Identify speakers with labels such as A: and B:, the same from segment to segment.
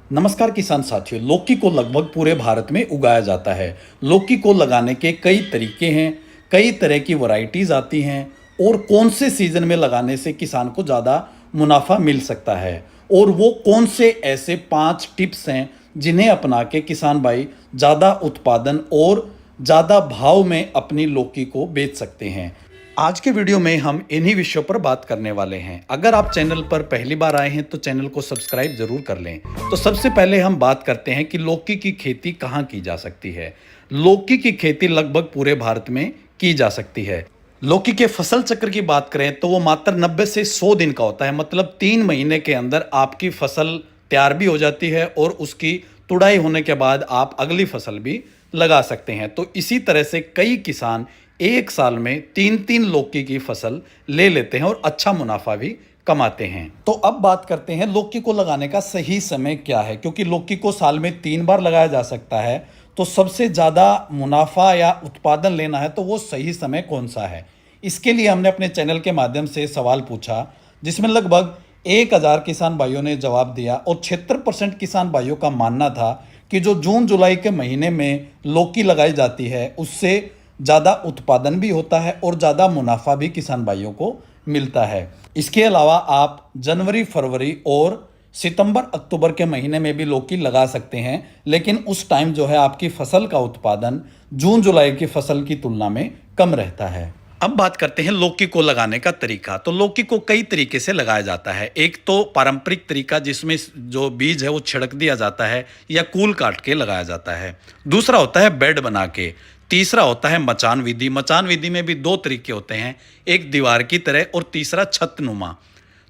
A: नमस्कार किसान साथियों। लौकी को लगभग पूरे भारत में उगाया जाता है। लौकी को लगाने के कई तरीके हैं, कई तरह की वैरायटीज आती हैं और कौन से सीजन में लगाने से किसान को ज़्यादा मुनाफा मिल सकता है और वो कौन से ऐसे 5 टिप्स हैं जिन्हें अपना के किसान भाई ज़्यादा उत्पादन और ज़्यादा भाव में अपनी लौकी को बेच सकते हैं। आज के वीडियो में हम इन्हीं विषयों पर बात करने वाले हैं। अगर आप चैनल पर पहली बार आए हैं तो चैनल को सब्सक्राइब जरूर कर लें। तो सबसे पहले हम बात करते हैं कि लौकी की खेती कहाँ की जा सकती है। लौकी की खेती लगभग पूरे भारत में की जा सकती है। लौकी के फसल चक्र की बात करें तो वो मात्र 90 से 100 दिन का होता है, मतलब 3 महीने के अंदर आपकी फसल तैयार भी हो जाती है और उसकी तुड़ाई होने के बाद आप अगली फसल भी लगा सकते हैं। तो इसी तरह से कई किसान एक साल में 3-3 लौकी की फसल ले लेते हैं और अच्छा मुनाफा भी कमाते हैं। तो अब बात करते हैं लौकी को लगाने का सही समय क्या है, क्योंकि लौकी को साल में 3 बार लगाया जा सकता है। तो सबसे ज़्यादा मुनाफा या उत्पादन लेना है तो वो सही समय कौन सा है। इसके लिए हमने अपने चैनल के माध्यम से सवाल पूछा, जिसमें लगभग 1000 किसान भाइयों ने जवाब दिया और 76% किसान भाइयों का मानना था कि जो जून जुलाई के महीने में लौकी लगाई जाती है उससे ज़्यादा उत्पादन भी होता है और ज़्यादा मुनाफा भी किसान भाइयों को मिलता है। इसके अलावा आप जनवरी फरवरी और सितंबर अक्टूबर के महीने में भी लौकी लगा सकते हैं, लेकिन उस टाइम जो है आपकी फसल का उत्पादन जून जुलाई की फसल की तुलना में कम रहता है। अब बात करते हैं लौकी को लगाने का तरीका। तो लौकी को कई तरीके से लगाया जाता है। एक तो पारंपरिक तरीका जिसमें जो बीज है वो छिड़क दिया जाता है या कूल काट के लगाया जाता है। दूसरा होता है बेड बना के। तीसरा होता है मचान विधि। मचान विधि में भी 2 तरीके होते हैं, एक दीवार की तरह और तीसरा छतनुमा।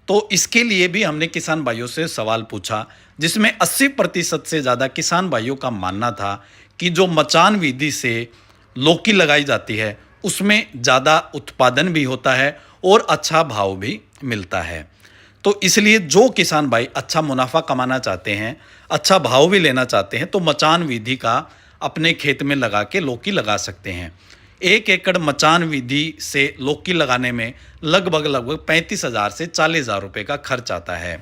A: तो इसके लिए भी हमने किसान भाइयों से सवाल पूछा, जिसमें 80% से ज़्यादा किसान भाइयों का मानना था कि जो मचान विधि से लौकी लगाई जाती है उसमें ज़्यादा उत्पादन भी होता है और अच्छा भाव भी मिलता है। तो इसलिए जो किसान भाई अच्छा मुनाफा कमाना चाहते हैं, अच्छा भाव भी लेना चाहते हैं, तो मचान विधि का अपने खेत में लगा के लौकी लगा सकते हैं। 1 एकड़ मचान विधि से लौकी लगाने में लगभग 35,000 से 40,000 रुपये का खर्च आता है।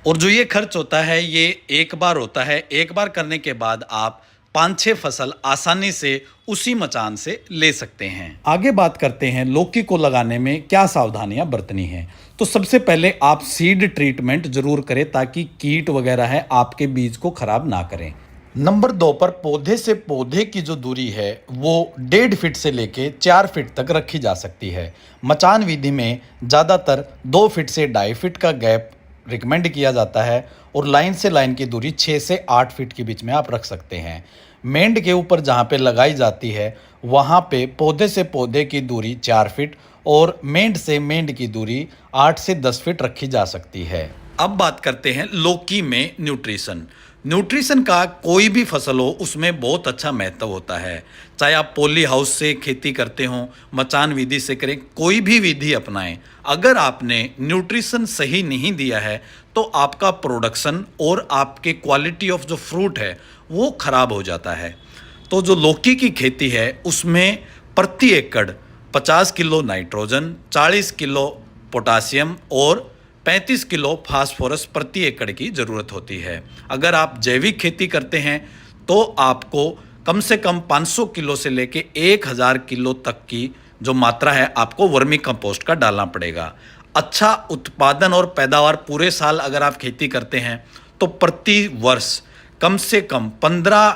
A: और जो ये खर्च होता है ये एक बार होता है। एक बार करने के बाद आप 5-6 फसल आसानी से उसी मचान से ले सकते हैं। आगे बात करते हैं लौकी को लगाने में क्या सावधानियां बरतनी हैं। तो सबसे पहले आप सीड ट्रीटमेंट जरूर करें ताकि कीट वगैरह है आपके बीज को खराब ना करें। नंबर 2 पर पौधे से पौधे की जो दूरी है वो 1.5 फीट से लेके 4 फीट तक रखी जा सकती है। मचान विधि में ज़्यादातर 2 फीट से 2.5 फीट का गैप रिकमेंड किया जाता है और लाइन से लाइन की दूरी 6 से 8 फीट के बीच में आप रख सकते हैं। मेंड के ऊपर जहाँ पे लगाई जाती है वहाँ पे पौधे से पौधे की दूरी 4 फीट और मेंड से मेंड की दूरी 8 से 10 फीट रखी जा सकती है। अब बात करते हैं लौकी में न्यूट्रिशन का कोई भी फसल हो उसमें बहुत अच्छा महत्व होता है। चाहे आप पॉली हाउस से खेती करते हो, मचान विधि से करें, कोई भी विधि अपनाएं, अगर आपने न्यूट्रिशन सही नहीं दिया है तो आपका प्रोडक्शन और आपके क्वालिटी ऑफ जो फ्रूट है वो खराब हो जाता है। तो जो लौकी की खेती है उसमें प्रति एकड़ 50 किलो नाइट्रोजन, 40 किलो पोटासियम और 35 किलो फास्फोरस प्रति एकड़ की ज़रूरत होती है। अगर आप जैविक खेती करते हैं तो आपको कम से कम 500 किलो से लेके 1000 किलो तक की जो मात्रा है आपको वर्मी कंपोस्ट का डालना पड़ेगा। अच्छा उत्पादन और पैदावार पूरे साल अगर आप खेती करते हैं तो प्रति वर्ष कम से कम 15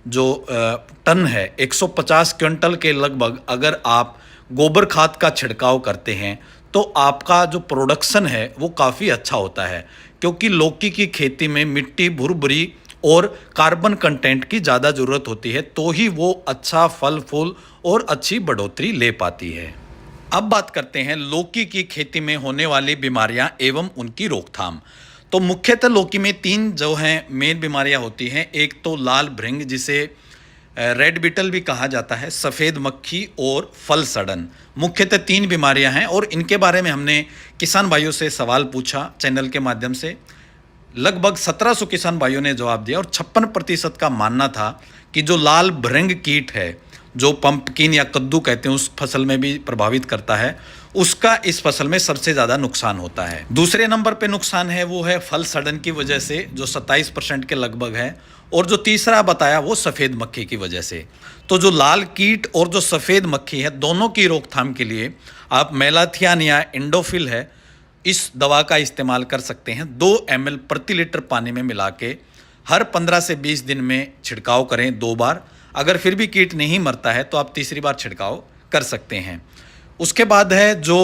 A: जो टन है 150 क्विंटल के लगभग अगर आप गोबर खाद का छिड़काव करते हैं तो आपका जो प्रोडक्शन है वो काफ़ी अच्छा होता है, क्योंकि लौकी की खेती में मिट्टी भुरभुरी और कार्बन कंटेंट की ज़्यादा ज़रूरत होती है, तो ही वो अच्छा फल फूल और अच्छी बढ़ोतरी ले पाती है। अब बात करते हैं लौकी की खेती में होने वाली बीमारियां एवं उनकी रोकथाम। तो मुख्यतः लौकी में 3 जो हैं मेन बीमारियां होती हैं। एक तो लाल भृंग जिसे रेड बीटल भी कहा जाता है, सफ़ेद मक्खी और फल सड़न। मुख्यतः 3 बीमारियां हैं और इनके बारे में हमने किसान भाइयों से सवाल पूछा चैनल के माध्यम से। लगभग 1700 किसान भाइयों ने जवाब दिया और 56% का मानना था कि जो लाल भृंग कीट है जो पंपकिन या कद्दू कहते हैं उस फसल में भी प्रभावित करता है, उसका इस फसल में सबसे ज़्यादा नुकसान होता है। दूसरे नंबर पे नुकसान है वो है फल सड़न की वजह से, जो 27% के लगभग है। और जो तीसरा बताया वो सफ़ेद मक्खी की वजह से। तो जो लाल कीट और जो सफ़ेद मक्खी है, दोनों की रोकथाम के लिए आप मेलाथियान या इंडोफिल है, इस दवा का इस्तेमाल कर सकते हैं। 2 ml प्रति लीटर पानी में मिला के हर 15 से 20 दिन में छिड़काव करें 2 बार। अगर फिर भी कीट नहीं मरता है तो आप तीसरी बार छिड़काव कर सकते हैं। उसके बाद है जो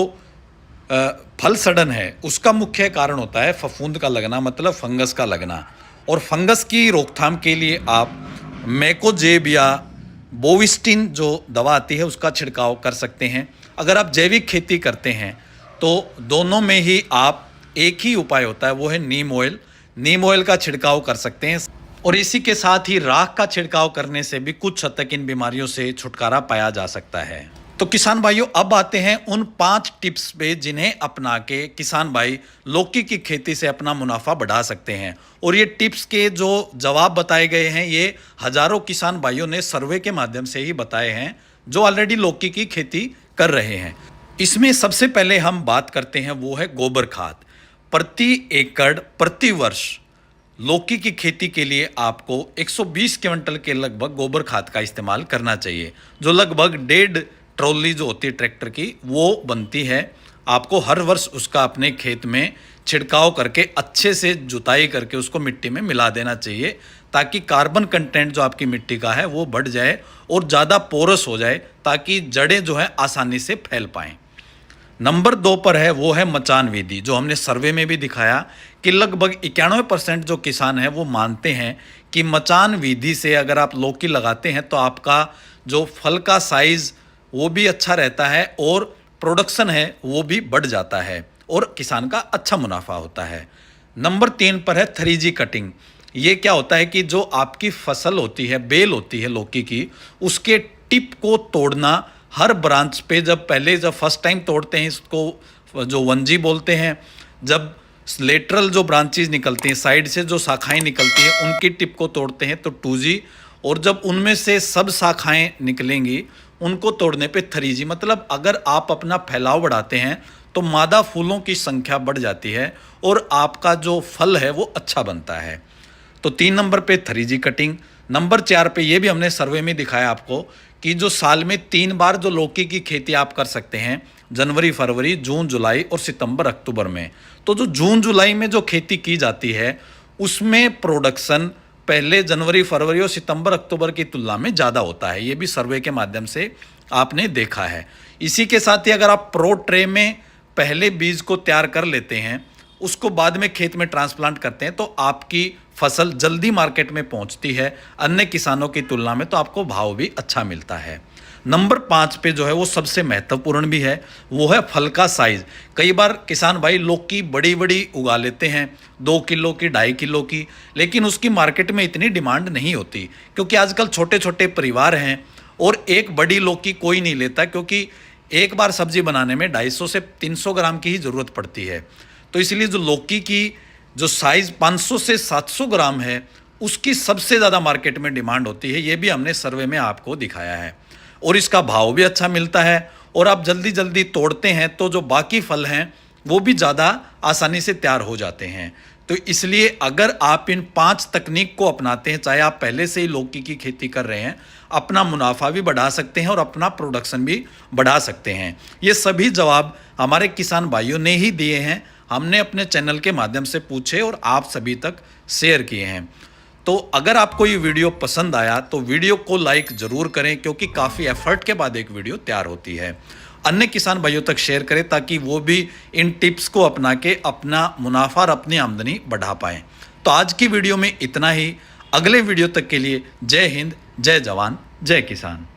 A: फल सड़न है, उसका मुख्य कारण होता है फफूंद का लगना, मतलब फंगस का लगना। और फंगस की रोकथाम के लिए आप मैकोजेब या बोविस्टिन जो दवा आती है उसका छिड़काव कर सकते हैं। अगर आप जैविक खेती करते हैं तो दोनों में ही आप एक ही उपाय होता है, वो है नीम ऑयल। नीम ऑयल का छिड़काव कर सकते हैं। और इसी के साथ ही राख का छिड़काव करने से भी कुछ हद तक इन बीमारियों से छुटकारा पाया जा सकता है। तो किसान भाइयों, अब आते हैं उन 5 टिप्स पे जिन्हें अपना के किसान भाई लौकी की खेती से अपना मुनाफा बढ़ा सकते हैं। और ये टिप्स के जो जवाब बताए गए हैं, ये हजारों किसान भाइयों ने सर्वे के माध्यम से ही बताए हैं, जो ऑलरेडी लौकी की खेती कर रहे हैं। इसमें सबसे पहले हम बात करते हैं वो है गोबर खाद। प्रति एकड़ प्रति वर्ष लौकी की खेती के लिए आपको 120 क्विंटल के लगभग गोबर खाद का इस्तेमाल करना चाहिए, जो लगभग 1.5 ट्रॉली जो होती है ट्रैक्टर की वो बनती है। आपको हर वर्ष उसका अपने खेत में छिड़काव करके अच्छे से जुताई करके उसको मिट्टी में मिला देना चाहिए, ताकि कार्बन कंटेंट जो आपकी मिट्टी का है वो बढ़ जाए और ज़्यादा पोरस हो जाए, ताकि जड़ें जो है आसानी से फैल पाएँ। नंबर 2 पर है वो है मचान विधि, जो हमने सर्वे में भी दिखाया कि लगभग 91% जो किसान हैं वो मानते हैं कि मचान विधि से अगर आप लौकी लगाते हैं तो आपका जो फल का साइज़ वो भी अच्छा रहता है और प्रोडक्शन है वो भी बढ़ जाता है और किसान का अच्छा मुनाफा होता है। नंबर 3 पर है 3G कटिंग। ये क्या होता है कि जो आपकी फसल होती है, बेल होती है लौकी की, उसके टिप को तोड़ना हर ब्रांच पे। जब फर्स्ट टाइम तोड़ते हैं इसको जो 1G बोलते हैं, जब लेटरल जो ब्रांचेज निकलती हैं, साइड से जो शाखाएं निकलती हैं, उनकी टिप को तोड़ते हैं तो 2G। और जब उनमें से सब शाखाएं निकलेंगी उनको तोड़ने पे 3G। मतलब अगर आप अपना फैलाव बढ़ाते हैं तो मादा फूलों की संख्या बढ़ जाती है और आपका जो फल है वो अच्छा बनता है। तो 3 नंबर पे 3G कटिंग। नंबर 4 पे ये भी हमने सर्वे में दिखाया आपको कि जो साल में 3 बार जो लौकी की खेती आप कर सकते हैं, जनवरी फरवरी, जून जुलाई और सितंबर अक्टूबर में। तो जो जून जुलाई में जो खेती की जाती है उसमें प्रोडक्शन पहले जनवरी फरवरी और सितंबर अक्टूबर की तुलना में ज़्यादा होता है। ये भी सर्वे के माध्यम से आपने देखा है। इसी के साथ ही अगर आप प्रो ट्रे में पहले बीज को तैयार कर लेते हैं, उसको बाद में खेत में ट्रांसप्लांट करते हैं, तो आपकी फसल जल्दी मार्केट में पहुंचती है अन्य किसानों की तुलना में, तो आपको भाव भी अच्छा मिलता है। नंबर 5 पे जो है वो सबसे महत्वपूर्ण भी है, वो है फल का साइज़। कई बार किसान भाई लौकी बड़ी बड़ी उगा लेते हैं, 2 किलो की, 2.5 किलो की, लेकिन उसकी मार्केट में इतनी डिमांड नहीं होती, क्योंकि आजकल छोटे छोटे परिवार हैं और एक बड़ी लौकी कोई नहीं लेता, क्योंकि एक बार सब्जी बनाने में 250 से 300 ग्राम की ही ज़रूरत पड़ती है। तो इसलिए जो लौकी की जो साइज़ 500 से 700 ग्राम है, उसकी सबसे ज़्यादा मार्केट में डिमांड होती है। ये भी हमने सर्वे में आपको दिखाया है और इसका भाव भी अच्छा मिलता है और आप जल्दी जल्दी तोड़ते हैं तो जो बाकी फल हैं वो भी ज़्यादा आसानी से तैयार हो जाते हैं। तो इसलिए अगर आप इन 5 तकनीक को अपनाते हैं, चाहे आप पहले से ही लौकी की खेती कर रहे हैं, अपना मुनाफा भी बढ़ा सकते हैं और अपना प्रोडक्शन भी बढ़ा सकते हैं। ये सभी जवाब हमारे किसान भाइयों ने ही दिए हैं, हमने अपने चैनल के माध्यम से पूछे और आप सभी तक शेयर किए हैं। तो अगर आपको ये वीडियो पसंद आया तो वीडियो को लाइक ज़रूर करें, क्योंकि काफ़ी एफर्ट के बाद एक वीडियो तैयार होती है। अन्य किसान भाइयों तक शेयर करें ताकि वो भी इन टिप्स को अपना के अपना मुनाफा और अपनी आमदनी बढ़ा पाएँ। तो आज की वीडियो में इतना ही। अगले वीडियो तक के लिए जय हिंद, जय जवान, जय किसान।